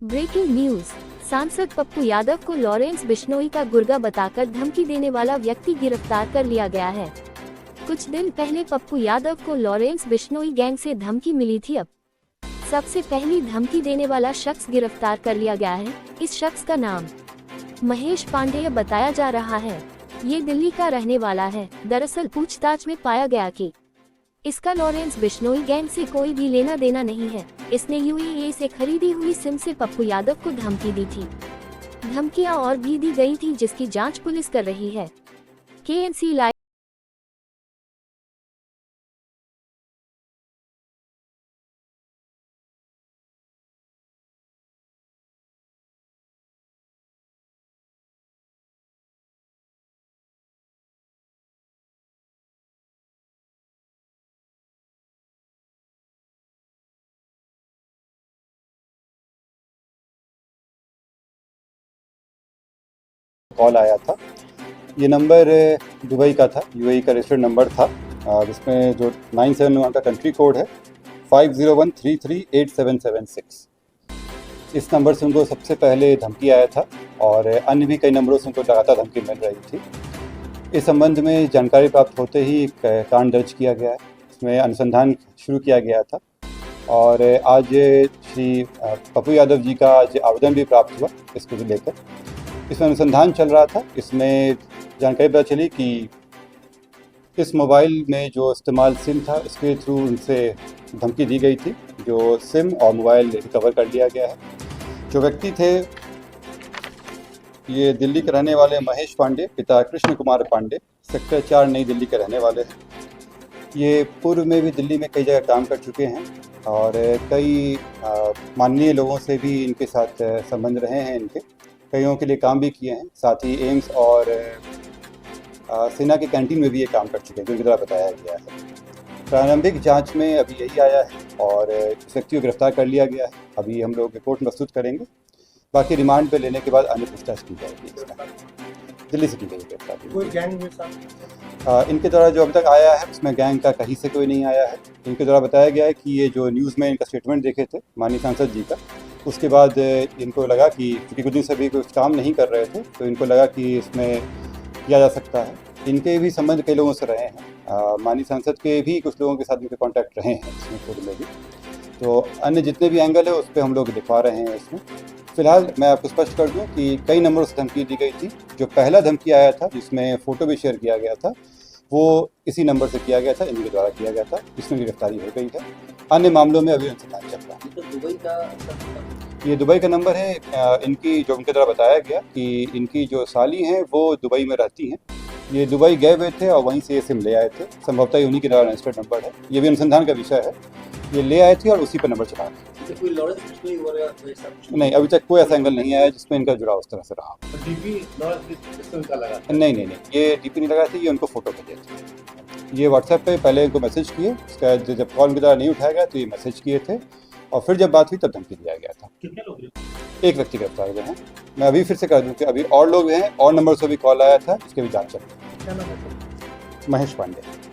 Breaking news. सांसद पप्पू यादव को Lawrence Bishnoi का गुर्गा बताकर धमकी देने वाला व्यक्ति गिरफ्तार कर लिया गया है। कुछ दिन पहले पप्पू यादव को लॉरेंस बिश्नोई गैंग से धमकी मिली थी। अब सबसे पहली धमकी देने वाला शख्स गिरफ्तार कर लिया गया है। इस शख्स का नाम महेश पांडेय बताया जा रहा है। ये दिल्ली का रहने वाला है। दरअसल पूछताछ में पाया गया कि इसका लॉरेंस बिश्नोई गैंग से कोई भी लेना देना नहीं है। इसने यूएई से खरीदी हुई सिम से पप्पू यादव को धमकी दी थी। धमकियां और भी दी गई थी, जिसकी जांच पुलिस कर रही है। KNC live. कॉल आया था। ये नंबर दुबई का था, यूएई का रजिस्टर्ड नंबर था, जिसमें जो 971 का कंट्री कोड है 5013387776। इस नंबर से उनको सबसे पहले धमकी आया था और अन्य भी कई नंबरों से उनको लगातार धमकी मिल रही थी। इस संबंध में जानकारी प्राप्त होते ही एक कांड दर्ज किया गया है। इसमें अनुसंधान शुरू किया गया था और आज श्री पप्पू यादव जी का आज आवेदन भी प्राप्त हुआ इसको लेकर। इसमें अनुसंधान चल रहा था। इसमें जानकारी पता चली कि इस मोबाइल में जो इस्तेमाल सिम था, इसके थ्रू उनसे धमकी दी गई थी। जो सिम और मोबाइल रिकवर कर लिया गया है। जो व्यक्ति थे ये दिल्ली के रहने वाले महेश पांडे, पिता कृष्ण कुमार पांडे, सेक्टर 4 नई दिल्ली के रहने वाले हैं। ये पूर्व में भी दिल्ली में कई जगह काम कर चुके हैं और कई माननीय लोगों से भी इनके साथ संबंध रहे हैं। इनके कईयों के लिए काम भी किए हैं। साथ ही एम्स और सेना की कैंटीन में भी ये काम कर चुके हैं, जो इनकी तरह बताया गया है। प्रारंभिक जांच में अभी यही आया है और इस व्यक्ति को गिरफ्तार कर लिया गया है। अभी हम लोग रिपोर्ट प्रस्तुत करेंगे। बाकी रिमांड पे लेने के बाद अन्य पूछताछ की जाएगी। दिल्ली से की गई गिरफ्तारी। कोई गैंग में इनके द्वारा जो अभी तक आया है उसमें गैंग का कहीं से कोई नहीं आया है। इनके द्वारा बताया गया है कि ये जो न्यूज़ में इनका स्टेटमेंट देखे थे माननीय सांसद जी का, उसके बाद इनको लगा कि क्योंकि कुछ दिन से भी कुछ काम नहीं कर रहे थे, तो इनको लगा कि इसमें किया जा सकता है। इनके भी संबंध कई लोगों से रहे हैं। माननीय सांसद के भी कुछ लोगों के साथ इनके कॉन्टैक्ट रहे हैं इसमें पूर्व में भी। तो अन्य जितने भी एंगल है उस पर हम लोग दिखा रहे हैं इसमें। फिलहाल मैं आपको स्पष्ट कर दूं कि कई नंबरों से धमकी दी गई थी। जो पहला धमकी आया था, जिसमें फ़ोटो भी शेयर किया गया था, वो इसी नंबर से किया गया था, इनके द्वारा किया गया था। इसमें गिरफ्तारी हो गई है। अन्य मामलों में अभी अनुसंधान चल रहा है। तो दुबई का ये दुबई का नंबर है। इनकी जो उनके द्वारा बताया गया कि इनकी जो साली हैं वो दुबई में रहती हैं। ये दुबई गए हुए थे और वहीं से ये सिम ले आए थे। संभवतः ये उन्हीं के द्वारा रजिस्टर्ड नंबर है। ये भी अनुसंधान का विषय है। ये ले आए थे और उसी पर नंबर चला रहे थे। कोई लॉरेंस बिश्नोई वगैरह कोई ऐसा कुछ नहीं, अभी तक कोई ऐसा एंगल नहीं आया जिसमें इनका जुड़ाव उस तरह से रहा। डीपी लॉरेंस बिश्नोई का लगा था। नहीं, ये डीपी नहीं लगाए थे, ये उनको फ़ोटो भेजे थे। ये व्हाट्सएप पे पहले इनको मैसेज किए, उसका जब कॉल उनके द्वारा नहीं उठाया गया तो ये मैसेज किए थे और फिर जब बात हुई तब धमकी दिया गया था। कितने लोग हैं? एक व्यक्ति गिरफ्तार हुए हैं। मैं अभी फिर से कह दूं कि अभी और लोग हैं और नंबर से भी कॉल आया था, इसके भी जांच चल रही है। क्या नाम है? महेश पांडे।